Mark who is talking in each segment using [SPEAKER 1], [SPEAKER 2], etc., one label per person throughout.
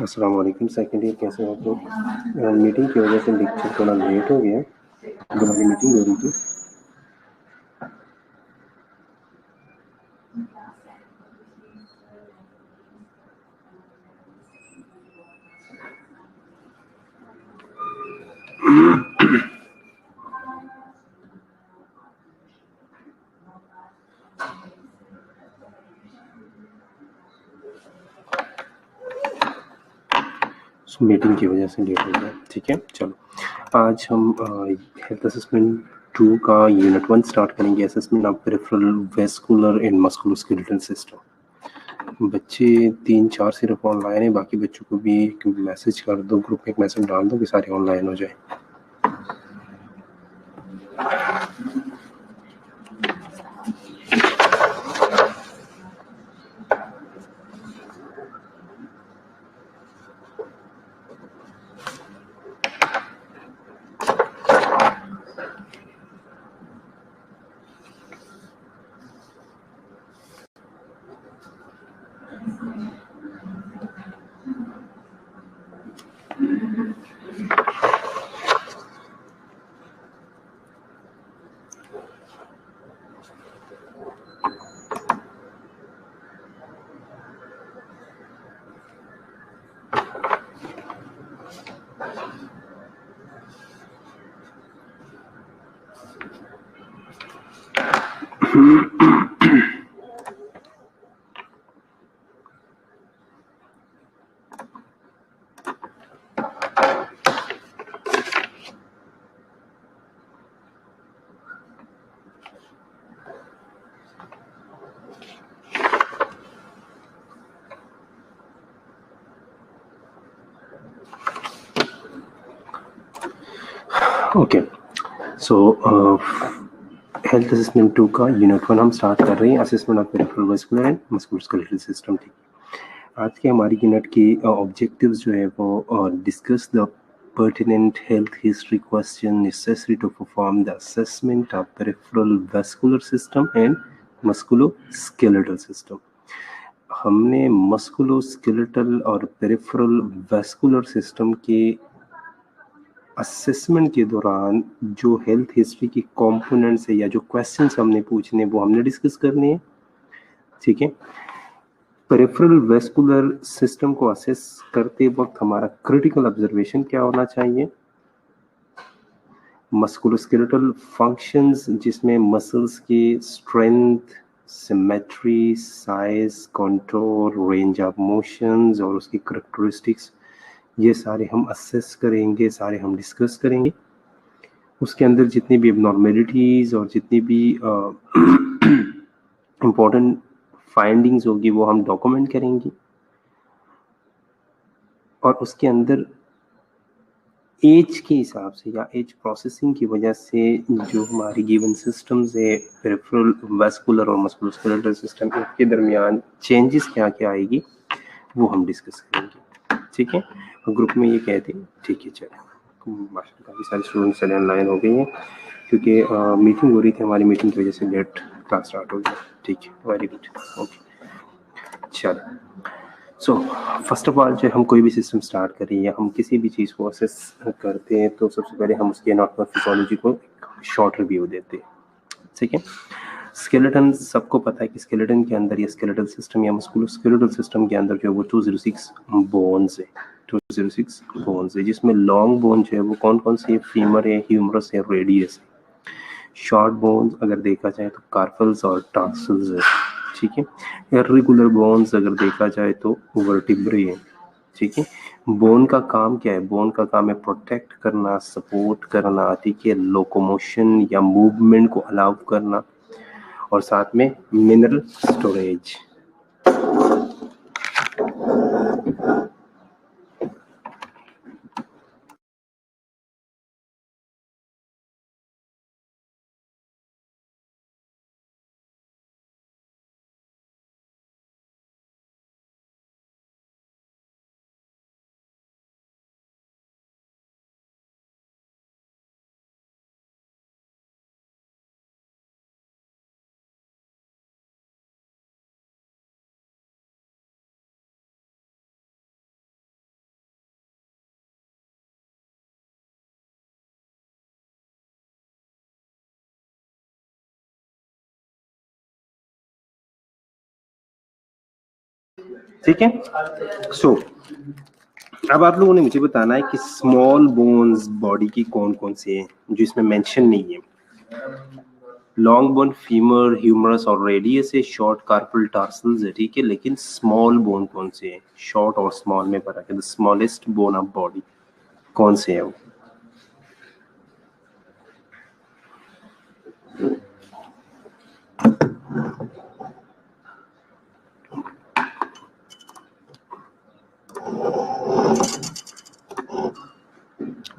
[SPEAKER 1] अस्सलाम वालेकुम। Second year कैसे हो आप लोग? मीटिंग की वजह से लेक्चर थोड़ा लेट हो गया, हमारी मीटिंग हो रही थी। मीटिंग की वजह से लेट हो गया। ठीक है, चलो आज हम हेल्थ असेसमेंट 2 का यूनिट 1 स्टार्ट करेंगे। Assessment of peripheral vascular and musculoskeletal system. बच्चे 3-4 सिर्फ ऑनलाइन है, बाकी बच्चों को भी एक मैसेज कर दो, ग्रुप में एक मैसेज डाल दो कि सारे ऑनलाइन हो जाए। ओके, सो हेल्थ असेसमेंट 2 का यूनिट 1 हम स्टार्ट कर रहे हैं, assessment of peripheral vascular and musculoskeletal system. ठीक, आज के हमारी यूनिट की ऑब्जेक्टिव्स जो है वो discuss the pertinent health history question necessary to perform the assessment of peripheral vascular system and musculoskeletal system। हमने मस्कुलोस्केलेटल और पेरिफेरल वेस्कुलर सिस्टम के असेसमेंट के दौरान जो हेल्थ हिस्ट्री की कंपोनेंट्स है या जो क्वेश्चंस हमने पूछने वो हमने डिस्कस करने हैं। ठीक है, पेरिफेरल वेस्कुलर सिस्टम को असेस करते वक्त हमारा क्रिटिकल ऑब्जर्वेशन क्या होना चाहिए? मस्कुलोस्केलेटल फंक्शंस, जिसमें मसल्स की strength, symmetry, size, contour, range of motions और उसकी करैक्टरिस्टिक्स, ये सारे हम असेस करेंगे, सारे हम डिस्कस करेंगे। उसके अंदर जितनी भी एबनॉर्मेलिटीज़ और जितनी भी इम्पोर्टेंट फाइंडिंग्स होगी वो हम डॉक्यूमेंट करेंगे, और उसके अंदर एज के हिसाब से या एज प्रोसेसिंग की वजह से जो हमारी गिवन सिस्टम्स है पेरिफेरल वैस्कुलर और मस्कुलोस्केलेटल सिस्टम के दरमियान चेंजेस क्या क्या आएगी वो हम डिस्कस करेंगे, ठीक है। ग्रुप में ये कहते हैं, ठीक है। चलो माशाल्लाह काफ़ी सारे स्टूडेंट्स चले ऑनलाइन हो गए हैं, क्योंकि मीटिंग हो रही थी, हमारी मीटिंग की वजह से लेट क्लास स्टार्ट हो गया, ठीक है। Very good, okay. चलो सो फर्स्ट ऑफ ऑल जो हम कोई भी सिस्टम स्टार्ट करें या हम किसी भी चीज़ को असेस करते हैं तो सबसे पहले हम उसके एनाटॉमी फिजियोलॉजी को शॉर्ट रिव्यू देते हैं, ठीक है। स्केलेटन सबको पता है कि स्केलेटन के अंदर या स्केलेटल सिस्टम या मस्कुलोस्केलेटल सिस्टम के अंदर जो है वो 206 बोन्स है, 206 बोन्स है, जिसमें लॉन्ग बोन जो है वो कौन कौन से, फीमर है, ह्यूमरस है, रेडियस है। शॉर्ट बोन्स अगर देखा जाए तो कार्पल्स और टार्सल्स है, ठीक है। इर्रेगुलर बोन्स अगर देखा जाए तो वर्टिब्रे है, ठीक है। बोन का काम क्या है? बोन का काम है प्रोटेक्ट करना, सपोर्ट करना, ठीक है, लोकोमोशन या मूवमेंट को अलाउ करना, और साथ में मिनरल स्टोरेज। ठीक है। सो अब आप लोगों ने मुझे बताना है कि स्मॉल बोन्स बॉडी की कौन कौन से हैं जो इसमें मेंशन नहीं है। लॉन्ग बोन फीमर, ह्यूमरस और रेडियस है, शॉर्ट कार्पल टार्सल्स है, ठीक है। लेकिन स्मॉल बोन कौन से हैं? शॉर्ट और स्मॉल में फर्क है। The smallest bone of body कौन से है वो?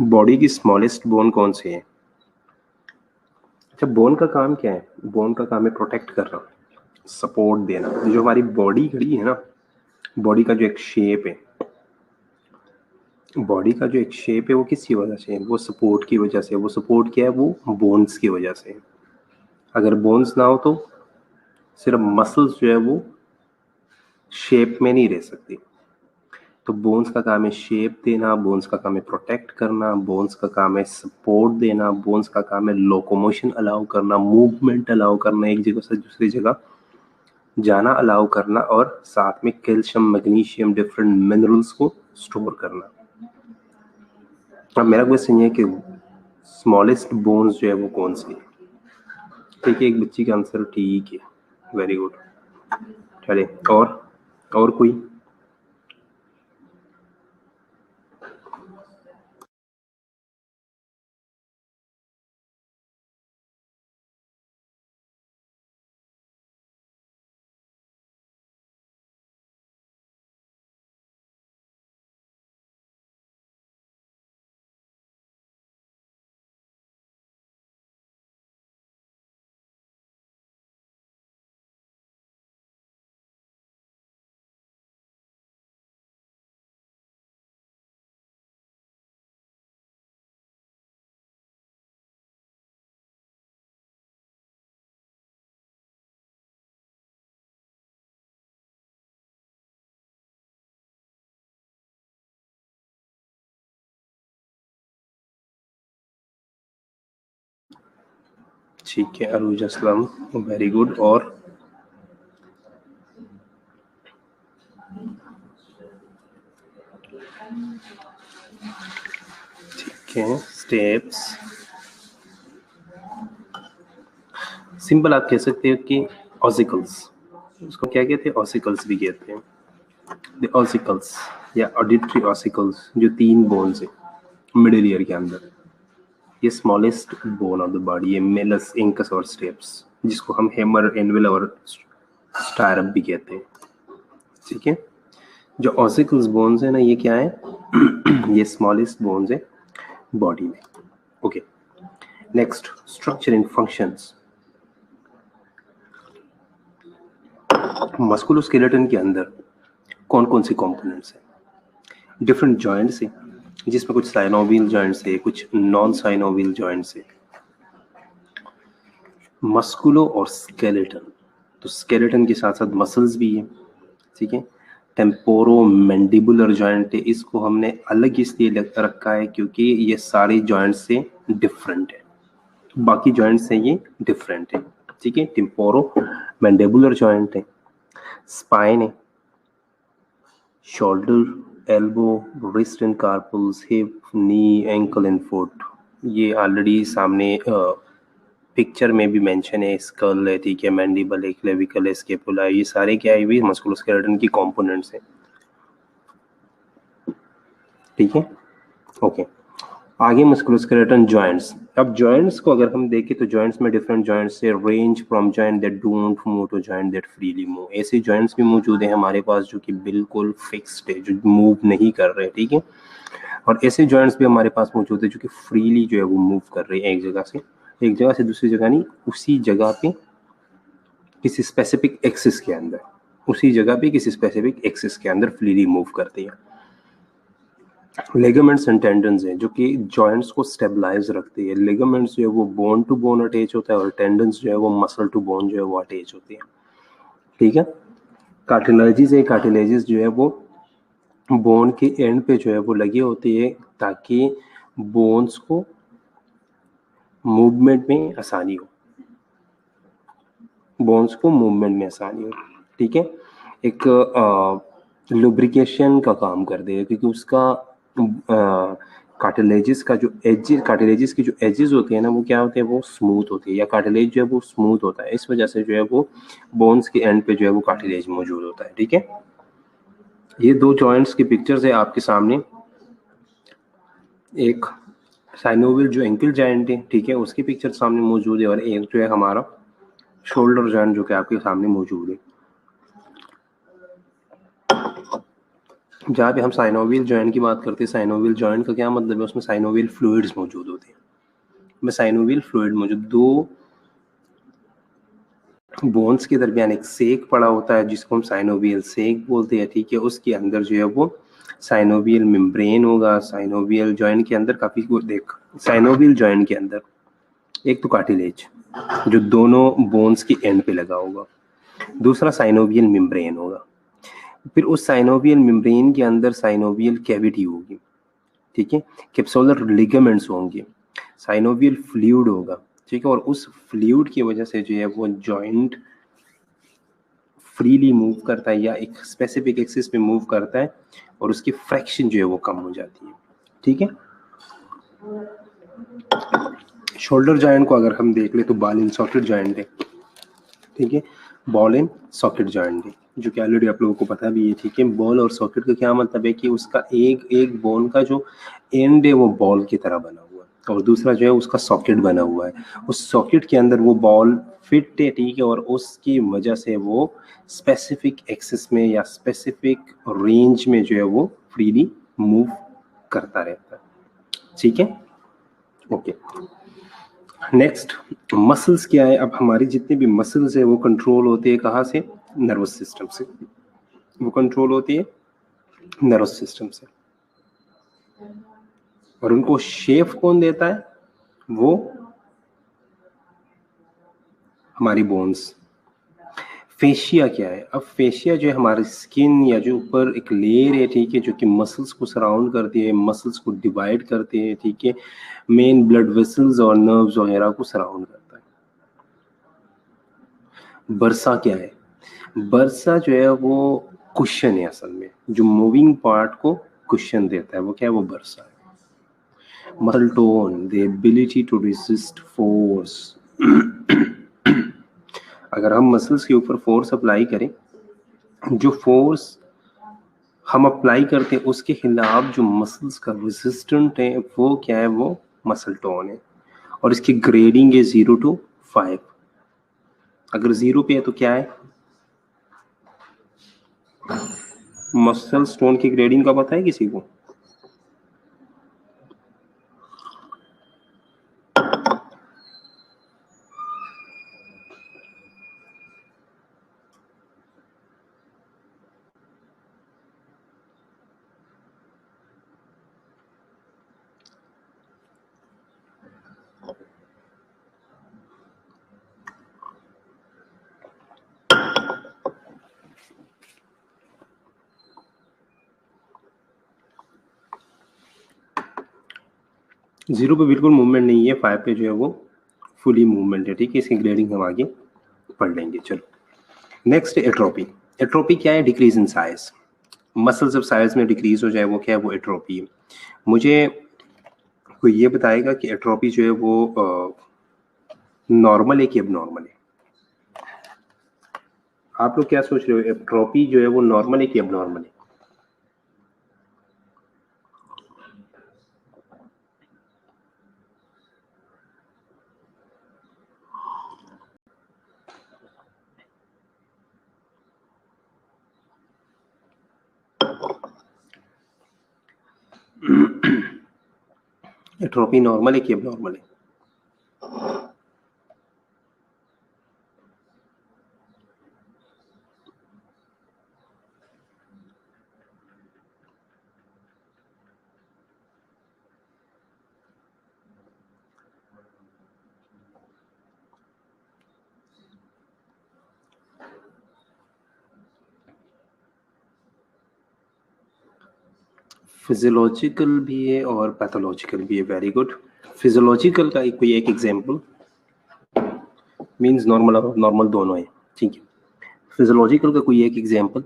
[SPEAKER 1] बॉडी की स्मॉलेस्ट बोन कौन सी है? अच्छा, बोन का काम क्या है? बोन का काम है प्रोटेक्ट करना, सपोर्ट देना। जो हमारी बॉडी खड़ी है ना, बॉडी का जो एक शेप है, बॉडी का जो एक शेप है वो किसकी वजह से है? वो सपोर्ट की वजह से। वो सपोर्ट क्या है? वो बोन्स की वजह से। अगर बोन्स ना हो तो सिर्फ मसल्स जो है वो शेप में नहीं रह सकती। तो बोन्स का काम है शेप देना, बोन्स का काम है प्रोटेक्ट करना, बोन्स का काम है सपोर्ट देना, बोन्स का काम है लोकोमोशन अलाउ करना, मूवमेंट अलाउ करना, एक जगह से दूसरी जगह जाना अलाउ करना, और साथ में कैल्शियम, मैग्नीशियम, डिफरेंट मिनरल्स को स्टोर करना। अब मेरा क्वेश्चन ये है कि स्मॉलेस्ट बोन्स जो है वो कौन सी है? ठीक है, एक बच्ची का आंसर ठीक है, वेरी गुड। चले और कोई? ठीक है, अरूज असलम, वेरी गुड। और ठीक है, स्टेप्स सिंपल आप कह सकते हो कि ऑसिकल्स, उसको क्या कहते हैं? ऑसिकल्स भी कहते हैं। द ऑसिकल्स या ऑडिटरी ऑसिकल्स, जो 3 बोन्स है मिडिल ईयर के अंदर, ये smallest bone of the body है। मेलस, इंकस और स्टेप्स, जिसको हम हेमर, एनविल और स्टायरअप भी कहते हैं, ठीक है। जो ऑसिकल्स बोन्स है ना, ये क्या है ये स्मॉलेस्ट बोन्स है बॉडी में। Okay, next structure and functions. Musculoskeleton के अंदर कौन कौन से कंपोनेंट्स हैं? डिफरेंट जॉइंट्स है, जिसमें कुछ साइनोवियल जॉइंट्स है, कुछ नॉन साइनोवियल जॉइंट्स है। मस्कुलो और स्केलेटन, तो स्केलेटन के साथ साथ मसल्स भी है, ठीक है। टेम्पोरो मैंडिबुलर जॉइंट है, इसको हमने अलग इसलिए रखा है क्योंकि ये सारे जॉइंट्स से डिफरेंट है, बाकी जॉइंट से ये डिफरेंट है, ठीक है। टेम्पोरो मैंडिबुलर जॉइंट है, स्पाइन है, shoulder, elbow, wrist and carpals, hip, knee, ankle and foot. ये ऑलरेडी सामने पिक्चर में भी मेंशन है, स्कल है, ठीक है, मैंडिबल है, क्लेविकल है, स्केपुला, ये सारे क्या है भी मस्कुलोस्केलेटन की कंपोनेंट्स हैं, ठीक है। ओके, आगे मस्कुलोस्केलेटन जॉइंट्स। अब जॉइंट्स को अगर हम देखें तो जॉइंट्स में डिफरेंट जॉइंट्स है, range from joint that don't move to joint that freely move. ऐसे जॉइंट्स भी मौजूद है हमारे पास जो कि बिल्कुल फिक्स्ड है, जो मूव नहीं कर रहे, ठीक है। और ऐसे जॉइंट्स भी हमारे पास मौजूद है जो कि फ्रीली जो है वो मूव कर रहे हैं, एक जगह से दूसरी जगह नहीं, उसी जगह पे किसी स्पेसिफिक एक्सिस के अंदर, उसी जगह पे किसी स्पेसिफिक एक्सिस के अंदर फ्रीली मूव करते हैं। लिगामेंट्स एंड टेंडन्स हैं जो कि जॉइंट्स को स्टेबलाइज रखते हैं। लिगामेंट्स जो है वो बोन टू बोन अटैच होता है और टेंडन्स जो है वो मसल टू बोन जो है वो अटैच होती है, ठीक है। कार्टिलेजेस है, कार्टिलेजेस जो है वो बोन के एंड पे जो है वो लगी होती है ताकि बोन्स को मूवमेंट में आसानी हो, बोन्स को मूवमेंट में आसानी हो, ठीक है। एक लुब्रिकेशन का काम करते हैं क्योंकि उसका कार्टिलेजेस का जो एजेस, कार्टिलेजेस की जो एजेस होती है ना, वो क्या होते हैं, वो स्मूथ होती है, या कार्टिलेज जो है वो स्मूथ होता है, इस वजह से जो है वो बोन्स के एंड पे जो है वो कार्टिलेज मौजूद होता है, ठीक है। ये दो जॉइंट्स की पिक्चर्स है आपके सामने, एक साइनोवियल जो एंकल जॉइंट है, ठीक है, उसकी पिक्चर सामने मौजूद है, और एक जो है हमारा शोल्डर जॉइंट जो कि आपके सामने मौजूद है। जहाँ पे हम साइनोवियल जॉइंट की बात करते हैं, साइनोवियल जॉइंट का क्या मतलब है, उसमें साइनोवियल फ्लूइड्स मौजूद होते हैं। में साइनोवियल फ्लूइड मौजूद, दो बोन्स के दरमियान एक सेक पड़ा होता है जिसको हम साइनोवियल सेक बोलते हैं, ठीक है। उसके अंदर जो है वो साइनोवियल मेम्ब्रेन होगा। साइनोवियल जॉइंट के अंदर काफी देख, साइनोवियल जॉइंट के अंदर एक तो कार्टिलेज जो दोनों बोन्स की एंड पे लगा होगा, दूसरा साइनोवियल मेम्ब्रेन होगा, फिर उस साइनोवियल मेम्ब्रेन के अंदर साइनोवियल कैविटी होगी, ठीक है। कैप्सुलर लिगामेंट्स होंगे, साइनोवियल फ्लूइड होगा, ठीक है। और उस फ्लूइड की वजह से जो है वो जॉइंट फ्रीली मूव करता है या एक स्पेसिफिक एक्सिस पे मूव करता है और उसकी फ्रैक्शन जो है वो कम हो जाती है, ठीक है। शोल्डर जॉइंट को अगर हम देख ले तो बॉल एंड सॉकेट जॉइंट है, ठीक है, बॉल एंड सॉकेट जॉइंट है, जो कि ऑलरेडी आप लोगों को पता भी है, ठीक है। बॉल और सॉकेट का क्या मतलब है कि उसका एक एक बोन का जो एंड है वो बॉल की तरह बना हुआ है और दूसरा जो है उसका सॉकेट बना हुआ है, उस सॉकेट के अंदर वो बॉल फिट है, ठीक है, और उसकी वजह से वो स्पेसिफिक एक्सिस में या स्पेसिफिक रेंज में जो है वो फ्रीली मूव करता रहता है, ठीक है। ओके, नेक्स्ट मसल्स क्या है। अब हमारी जितनी भी मसल्स है वो कंट्रोल होती है कहाँ से, नर्वस सिस्टम से, वो कंट्रोल होती है नर्वस सिस्टम से, और उनको शेप कौन देता है, वो हमारी बोन्स। फेशिया क्या है, अब फेशिया जो है हमारी स्किन या जो ऊपर एक लेयर है, ठीक है, जो कि मसल्स को सराउंड करती है, मसल्स को डिवाइड करते हैं, ठीक है, मेन ब्लड वेसल्स और नर्व्स वगैरह को सराउंड करता है। बर्सा क्या है, बर्सा जो है वो कुशन है, असल में जो मूविंग पार्ट को कुशन देता है वो क्या है, वो बर्सा है। Muscle tone, the ability to resist force. अगर हम मसल्स के ऊपर फोर्स अप्लाई करें, जो फोर्स हम अप्लाई करते हैं उसके खिलाफ जो मसल्स का रेजिस्टेंट है वो क्या है, वो मसल टोन है, और इसकी ग्रेडिंग है 0 to 5। अगर 0 पे है तो क्या है, मसल स्टोन की ग्रेडिंग का पता है किसी को? जीरो पे बिल्कुल मूवमेंट नहीं है, 5 पे जो है वो फुली मूवमेंट है, ठीक है। इसकी ग्रेडिंग हम आगे पढ़ लेंगे। चलो नेक्स्ट, एट्रोपी। एट्रोपी क्या है? Decrease in size. मसल जब साइज में डिक्रीज हो जाए वो क्या है? वो एट्रोपी है। मुझे कोई ये बताएगा कि एट्रोपी जो है वो नॉर्मल है कि एबनॉर्मल है? आप लोग क्या सोच रहे हो, एट्रोपी जो है वो नॉर्मल है कि एबनॉर्मल है? एट्रोपी नॉर्मल है कि एबनॉर्मल है? फिजियोलॉजिकल भी है और पैथोलॉजिकल भी है। Very good. फिजियोलॉजिकल का कोई एक एग्जांपल, मींस नॉर्मल और नॉर्मल दोनों है, ठीक है। फिजियोलॉजिकल का कोई एक एग्जांपल।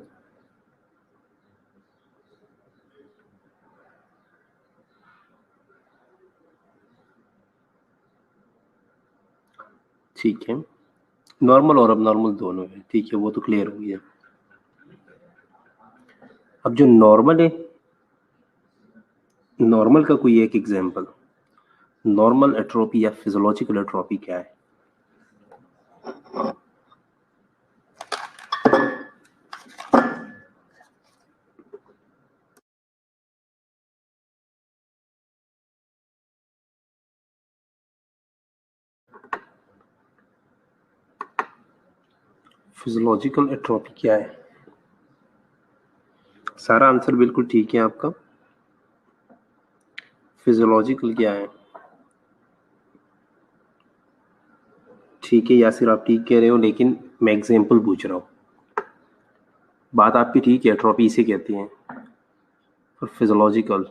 [SPEAKER 1] ठीक है, नॉर्मल और अब नॉर्मल दोनों है, ठीक है, वो तो क्लियर हो गया। अब जो नॉर्मल है, नॉर्मल का कोई एक एग्जांपल। नॉर्मल एट्रोपी या फिजियोलॉजिकल एट्रोपी क्या है? फिजियोलॉजिकल एट्रोपी क्या है? सारा आंसर बिल्कुल ठीक है आपका। फिजियोलॉजिकल क्या है? ठीक है यासिर, आप ठीक कह रहे हो, लेकिन मैं एग्जांपल पूछ रहा हूँ। बात आपकी ठीक है, एट्रोपी इसे कहती हैं, पर फिजियोलॉजिकल।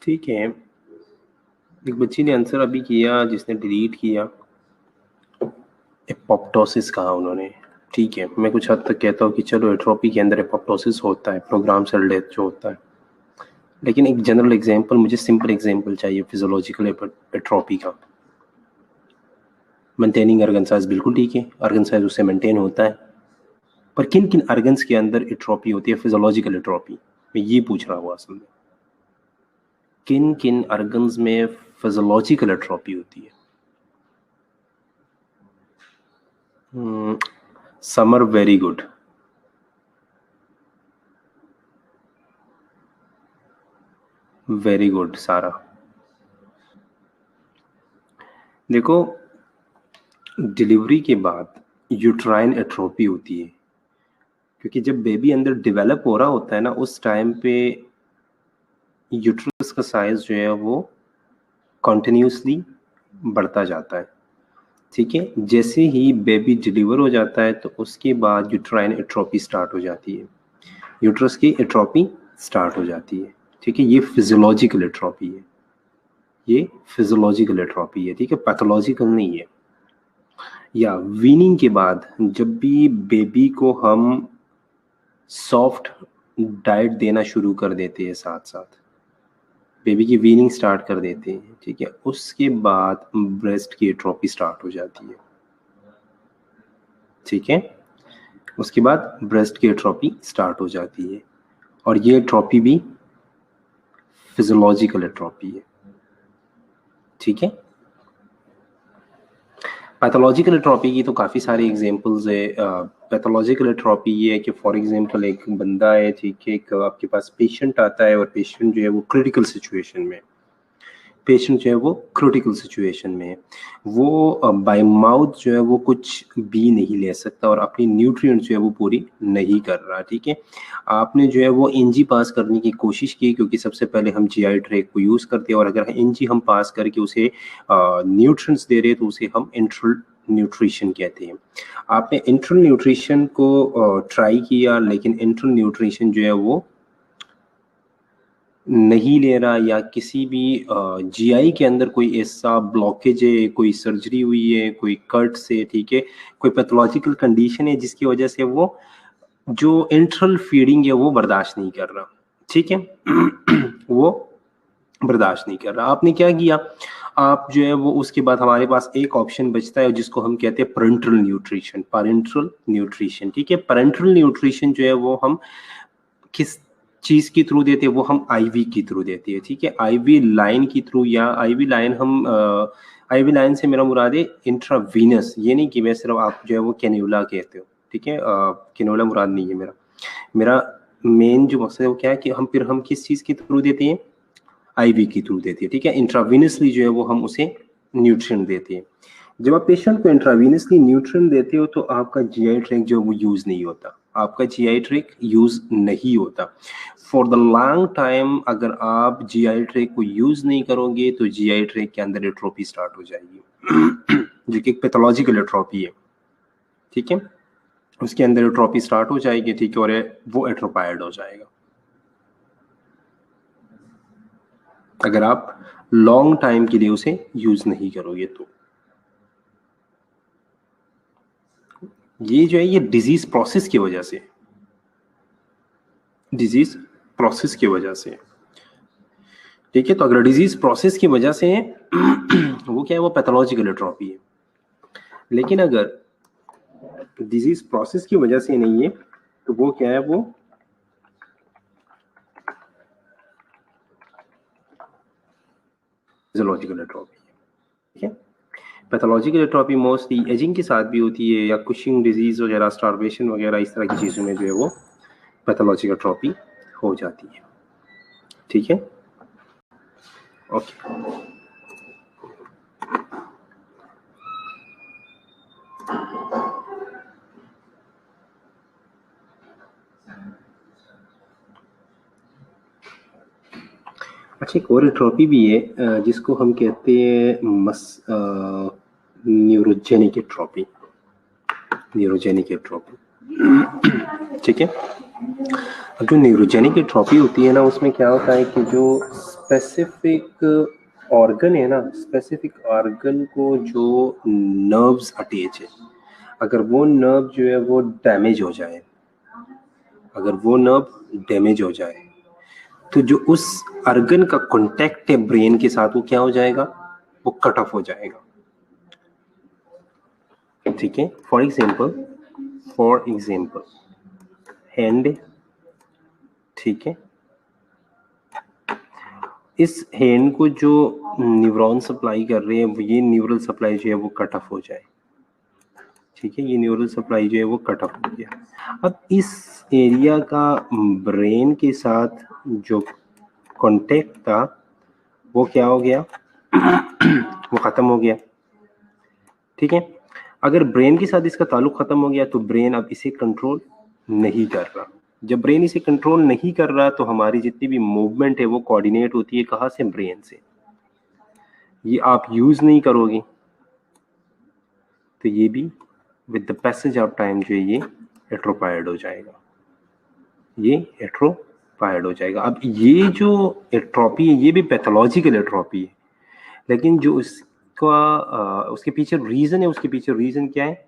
[SPEAKER 1] ठीक है, एक बच्ची ने आंसर अभी किया, जिसने डिलीट किया, एपोप्टोसिस कहा उन्होंने। ठीक है, मैं कुछ हद तक कहता हूँ कि चलो एट्रोपी के अंदर एपोप्टोसिस होता है, प्रोग्राम सेल डेथ जो होता है, लेकिन एक जनरल एग्जांपल, मुझे सिंपल एग्जांपल चाहिए फिजियोलॉजिकल एट्रोपी का। मेंटेनिंग अर्गन साइज, बिल्कुल ठीक है, अर्गन साइज उससे मेंटेन होता है, पर किन किन अर्गन्स के अंदर एट्रोपी होती है, फिजियोलॉजिकल एट्रोपी? मैं ये पूछ रहा हूँ असल में, किन किन अर्गन्स में फिजियोलॉजिकल एट्रोपी होती है? Summer, very good. Very good सारा। देखो, डिलीवरी के बाद यूट्राइन एट्रोपी होती है, क्योंकि जब बेबी अंदर डेवलप हो रहा होता है ना, उस टाइम पे यूट्रस का साइज जो है वो कॉन्टिन्यूसली बढ़ता जाता है, ठीक है। जैसे ही बेबी डिलीवर हो जाता है तो उसके बाद यूट्राइन एट्रोपी स्टार्ट हो जाती है, यूट्रस की एट्रोपी स्टार्ट हो जाती है, ठीक है। ये फिजियोलॉजिकल एट्रोपी है, ये फिजियोलॉजिकल एट्रोपी है, ठीक है, पैथोलॉजिकल नहीं है। या वीनिंग के बाद जब भी बेबी को हम सॉफ्ट डाइट देना शुरू कर देते हैं, साथ साथ बेबी की वीनिंग स्टार्ट कर देते हैं, ठीक है, उसके बाद ब्रेस्ट की एट्रोफी स्टार्ट हो जाती है, ठीक है, उसके बाद ब्रेस्ट की एट्रोफी स्टार्ट हो जाती है, और ये एट्रोफी भी फिजियोलॉजिकल एट्रोफी है, ठीक है। पैथोलॉजिकल एट्रोफी की तो काफ़ी सारे एग्जांपल्स है। पैथोलॉजिकल एट्रोफी ये है कि फॉर एग्जांपल एक बंदा है, ठीक है, एक आपके पास पेशेंट आता है और पेशेंट जो है वो क्रिटिकल सिचुएशन में, पेशेंट जो है वो क्रिटिकल सिचुएशन में है, वो बाय माउथ जो है वो कुछ भी नहीं ले सकता और अपनी न्यूट्रिएंट्स जो है वो पूरी नहीं कर रहा, ठीक है। आपने जो है वो एनजी पास करने की कोशिश की, क्योंकि सबसे पहले हम जीआई ट्रैक को यूज़ करते हैं और अगर एनजी हम पास करके उसे न्यूट्रिएंट्स दे रहे हैं तो उसे हम इंट्रल न्यूट्रिशन कहते हैं। आपने इंट्रल न्यूट्रिशन को ट्राई किया, लेकिन इंट्रल न्यूट्रिशन जो है वो नहीं ले रहा, या किसी भी जीआई के अंदर कोई ऐसा ब्लॉकेज है, कोई सर्जरी हुई है, कोई कट से, ठीक है, कोई पैथोलॉजिकल कंडीशन है जिसकी वजह से वो जो इंट्रल फीडिंग है वो बर्दाश्त नहीं कर रहा, ठीक है। वो बर्दाश्त नहीं कर रहा। आपने क्या किया, आप जो है वो उसके बाद हमारे पास एक ऑप्शन बचता है जिसको हम कहते हैं पैरेंटल न्यूट्रिशन, पैरेंटल न्यूट्रिशन, ठीक है। पैरेंटल न्यूट्रिशन जो है वो हम किस चीज के थ्रू देते हैं, वो हम आईवी के थ्रू देते हैं, ठीक है, आईवी लाइन के थ्रू, या आईवी लाइन हम आईवी लाइन से मेरा मुराद है इंट्रावीनस, ये नहीं कि मैं सिर्फ आप जो है वो कैन्यूला कहते हो, ठीक है, कैन्यूला मुराद नहीं है मेरा। मेरा मेन जो मकसद है वो क्या है कि हम किस चीज के थ्रू देते हैं, आईवी के थ्रू देते हैं, ठीक है। इंट्रावीनसली जो है वो हम उसे न्यूट्रिएंट देते हैं। जब आप पेशेंट को इंट्रावीनसली न्यूट्रिएंट देते हो तो आपका जीआई ट्रैक्ट जो है वो यूज नहीं होता, आपका जीआई ट्रैक्ट यूज नहीं होता फॉर द लॉन्ग टाइम। अगर आप जीआई ट्रैक्ट को यूज नहीं करोगे तो जीआई ट्रैक्ट के अंदर एट्रोफी स्टार्ट हो जाएगी जो कि एक पैथोलॉजिकल एट्रोफी है, ठीक है। उसके अंदर एट्रोफी स्टार्ट हो जाएगी, ठीक है, और वो एट्रोपायड हो जाएगा अगर आप लॉन्ग टाइम के लिए उसे यूज नहीं करोगे तो। ये जो है ये डिजीज प्रोसेस की वजह से, डिजीज प्रोसेस की वजह से, ठीक है। तो अगर डिजीज प्रोसेस की वजह से है वो क्या है, वो पैथोलॉजिकल एट्रोफी है। लेकिन अगर डिजीज प्रोसेस की वजह से नहीं है तो वो क्या है, वो फिजियोलॉजिकल एट्रोफी है, ठीक है। पैथोलॉजिकल एट्रोफी मोस्टली एजिंग के साथ भी होती है, या कुशिंग डिजीज वगैरह, स्टार्वेशन वगैरह, इस तरह की चीज़ों में जो है वो पैथोलॉजिकल एट्रोफी हो जाती है, ठीक है, ओके। अच्छा, एक और एट्रोफी भी है जिसको हम कहते हैं न्यूरोजेनिक एट्रोफी, न्यूरोजेनिक एट्रोफी, ठीक है। अब जो न्यूरोजेनिक एट्रोफी होती है ना, उसमें क्या होता है कि जो स्पेसिफिक ऑर्गन है ना, स्पेसिफिक ऑर्गन को जो नर्व्स अटैच है, अगर वो नर्व जो है वो डैमेज हो जाए, अगर वो नर्व डैमेज हो जाए तो जो उस ऑर्गन का कांटेक्ट है ब्रेन के साथ वो क्या हो जाएगा, वो कट ऑफ हो जाएगा, ठीक है। फॉर एग्जाम्पल हैंड, ठीक है, इस हैंड को जो न्यूरॉन सप्लाई कर रहे हैं ये न्यूरल सप्लाई जो है वो कट ऑफ हो जाए, ठीक है, ये न्यूरल सप्लाई जो है वो कट ऑफ हो गया। अब इस एरिया का ब्रेन के साथ जो कांटेक्ट था वो क्या हो गया वो खत्म हो गया, ठीक है। अगर ब्रेन के साथ इसका ताल्लुक खत्म हो गया तो ब्रेन अब इसे कंट्रोल नहीं कर रहा। जब ब्रेन इसे कंट्रोल नहीं कर रहा तो हमारी जितनी भी मूवमेंट है वो कोऑर्डिनेट होती है कहाँ से, ब्रेन से। ये आप यूज नहीं करोगे तो ये भी with the passage of time जो है ये एट्रोपायड हो जाएगा, ये एट्रोपायड हो जाएगा। अब ये जो एट्रोपी है ये भी पैथोलॉजिकल एट्रोपी है, लेकिन जो उसके पीछे रीजन है, उसके पीछे रीजन क्या है?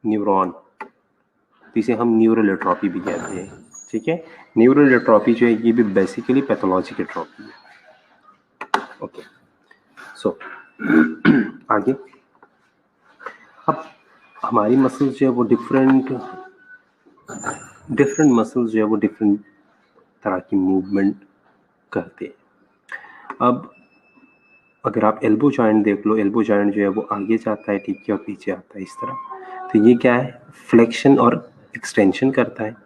[SPEAKER 1] न्यूरॉन। तो इसे हम न्यूरल एट्रोफी भी कहते हैं, ठीक है। न्यूरल एट्रोफी जो है ये भी बेसिकली पैथोलॉजिकल एट्रोफी है। ओके, सो आगे। अब हमारी मसल्स जो है वो डिफरेंट मसल्स जो है वो डिफरेंट तरह की मूवमेंट करते हैं। अब अगर आप एल्बो जॉइंट देख लो, एल्बो जॉइंट जो है वो आगे जाता है, ठीक है, और पीछे आता है इस तरह। तो ये क्या है? फ्लेक्शन और एक्सटेंशन करता है।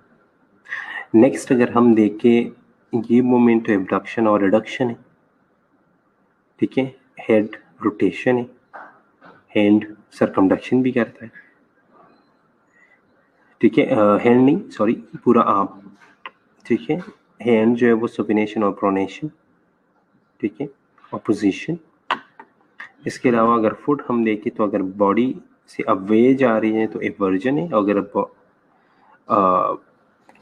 [SPEAKER 1] नेक्स्ट अगर हम देखें, ये मूवमेंट एबडक्शन और रिडक्शन है, ठीक है। हेड रोटेशन है, हैंड सरकमडक्शन भी करता है, ठीक है। हैंड नहीं, सॉरी, पूरा आर्म, ठीक है। हैंड जो है वो सुपिनेशन और प्रोनेशन, ठीक है, और पोजीशन। इसके अलावा अगर फुट हम देखें तो अगर बॉडी से अवे जा रही है तो एवर्जन है, अगर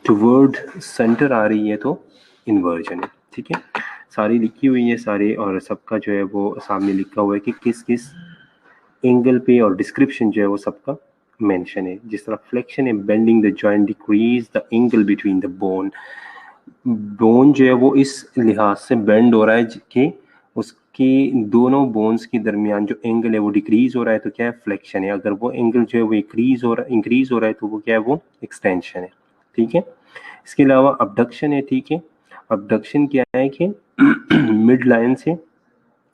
[SPEAKER 1] टुवर्ड सेंटर आ रही है तो इन्वर्जन है, ठीक है। सारी लिखी हुई है सारे, और सबका जो है वो सामने लिखा हुआ है कि किस किस एंगल पे, और डिस्क्रिप्शन जो है वो सबका मेंशन है। जिस तरह फ्लेक्शन है, bending the joint decrease the angle between the bone. Bone जो है वो इस लिहाज से बेंड हो रहा है कि उसकी दोनों बोन्स के दरमियान जो एंगल है वो डिक्रीज हो रहा है, तो क्या है? फ्लेक्शन है। अगर वो एंगल जो है वो इंक्रीज हो रहा है तो वो क्या है? वो एक्सटेंशन है, ठीक है। इसके अलावा अबडक्शन है, ठीक है। अबडक्शन क्या है कि मिड लाइन से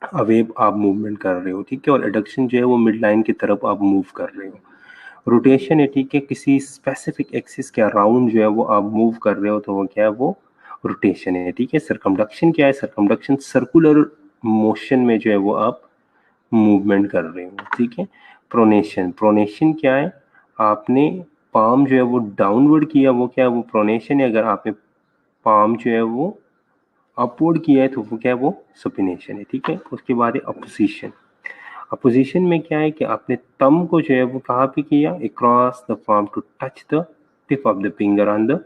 [SPEAKER 1] अवे आप मूवमेंट कर रहे हो, ठीक है, और एडक्शन जो है वो मिड लाइन की तरफ आप मूव कर रहे हो। रोटेशन है, ठीक है, किसी स्पेसिफिक एक्सिस के अराउंड जो है वो आप मूव कर रहे हो, तो वो क्या है? वो रोटेशन है, ठीक है। सरकमडक्शन क्या है? सरकमडक्शन सर्कुलर मोशन में जो है वो आप मूवमेंट कर रहे हो, ठीक है। प्रोनेशन, प्रोनेशन क्या है? आपने पाम जो है वो डाउनवर्ड किया, वो क्या है? वो प्रोनेशन है। अगर आपने पाम जो है वो अपवर्ड किया है तो वो क्या है? वो सुपिनेशन है, ठीक है। उसके बाद है अपोजिशन। अपोजिशन में क्या है कि आपने थंब को जो है वो कहाँ पे किया? Across the palm to touch the tip of the finger on the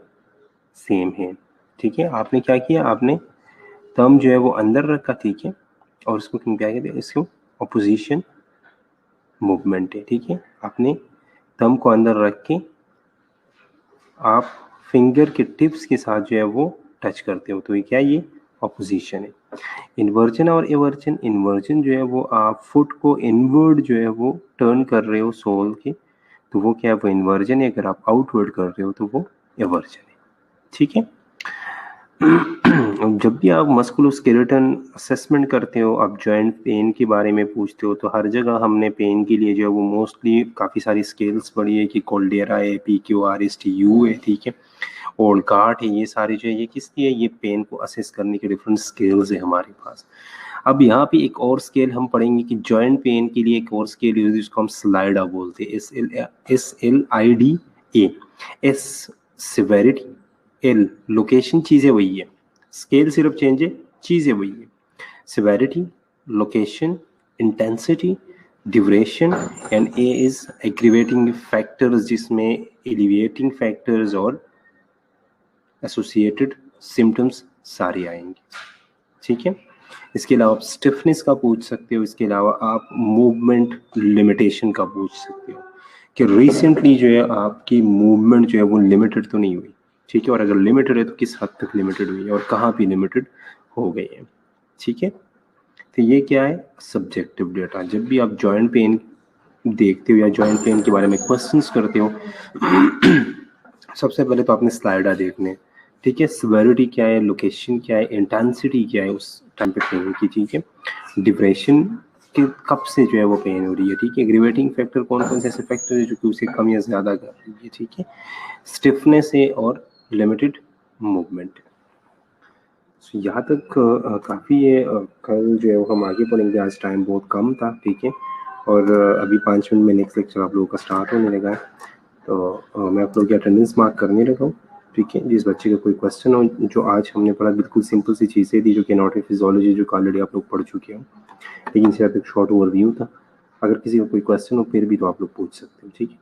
[SPEAKER 1] same hand, ठीक है। आपने क्या किया? आपने थंब जो है वो अंदर रखा, ठीक है, और उसको क्या कहते हैं? इसको अपोजिशन मूवमेंट है, ठीक है। आपने थंब को अंदर रख के आप फिंगर के टिप्स के साथ जो है वो टच करते हो, तो ये क्या है? ये अपोजिशन है। इन्वर्जन और एवर्जन, इन्वर्जन जो है वो आप फुट को इनवर्ड जो है वो टर्न कर रहे हो सोल के, तो वो क्या है? वो इन्वर्जन है। अगर आप आउटवर्ड कर रहे हो तो वो एवर्जन है, ठीक है। जब भी आप मस्कुलोस्केलेटन असेसमेंट करते हो, आप जॉइंट पेन के बारे में पूछते हो, तो हर जगह हमने पेन के लिए जो है वो मोस्टली काफ़ी सारी स्केल्स पढ़ी है कि कोल्डेरा है, PQRST-U है, ठीक है, ओल्कार्ट है। ये सारे जो है ये किसकी है? ये पेन को असेस करने के डिफरेंट स्केल्स है हमारे पास। अब यहाँ पे एक और स्केल हम पढ़ेंगे कि जॉइंट पेन के लिए एक और स्केल यूज, जिसको हम स्लाइडा बोलते हैं, SLIDA। S severity, L location, चीज़ें वही है, स्केल सिर्फ चेंज है, चीज़ें वही है। Severity, location, intensity, duration, and A is aggravating factors, जिसमें एलिविएटिंग फैक्टर्स और एसोसिएटेड सिम्टम्स सारे आएंगे, ठीक है। इसके अलावा आप स्टिफनेस का पूछ सकते हो। इसके अलावा आप मूवमेंट लिमिटेशन का पूछ सकते हो कि रिसेंटली जो है आपकी मूवमेंट जो है वो लिमिटेड तो नहीं हुई, ठीक है, और अगर लिमिटेड है तो किस हद तक लिमिटेड हुई है और कहाँ पे लिमिटेड हो गई है, ठीक है। तो ये क्या है? Subjective data. जब भी आप जॉइंट पेन देखते हो या जॉइंट पेन के बारे में क्वेश्चंस करते हो, सबसे पहले तो आपने स्लाइडा देखने, ठीक है। सिविरिटी क्या है, लोकेशन क्या है, इंटेंसिटी क्या है उस टाइम पे पेन की, ठीक है। ड्यूरेशन कि कब से जो है वो पेन हो रही है, ठीक है। एग्रीवेटिंग फैक्टर कौन कौन से ऐसे फैक्टर है जो कि उसे कम या ज़्यादा कर रही है, ठीक है। स्टिफनेस है और लिमिटेड मूवमेंट। सो यहाँ तक काफ़ी है। कल जो है वो हम आगे पढ़ेंगे, आज टाइम बहुत कम था, ठीक है। और अभी 5 मिनट में नेक्स्ट लेक्चर आप लोगों का स्टार्ट होने लगा है, तो मैं आप लोग की अटेंडेंस मार्क करने लगा हूँ, ठीक है। जिस बच्चे का कोई क्वेश्चन हो, जो आज हमने पढ़ा बिल्कुल सिंपल सी चीज़ें थी, जो कि एनाटॉमी फिजियोलॉजी जो ऑलरेडी आप लोग पढ़ चुके हो, लेकिन सिर्फ एक शॉर्ट ओवरव्यू था। अगर किसी का कोई क्वेश्चन हो फिर भी तो आप लोग पूछ सकते हो, ठीक है।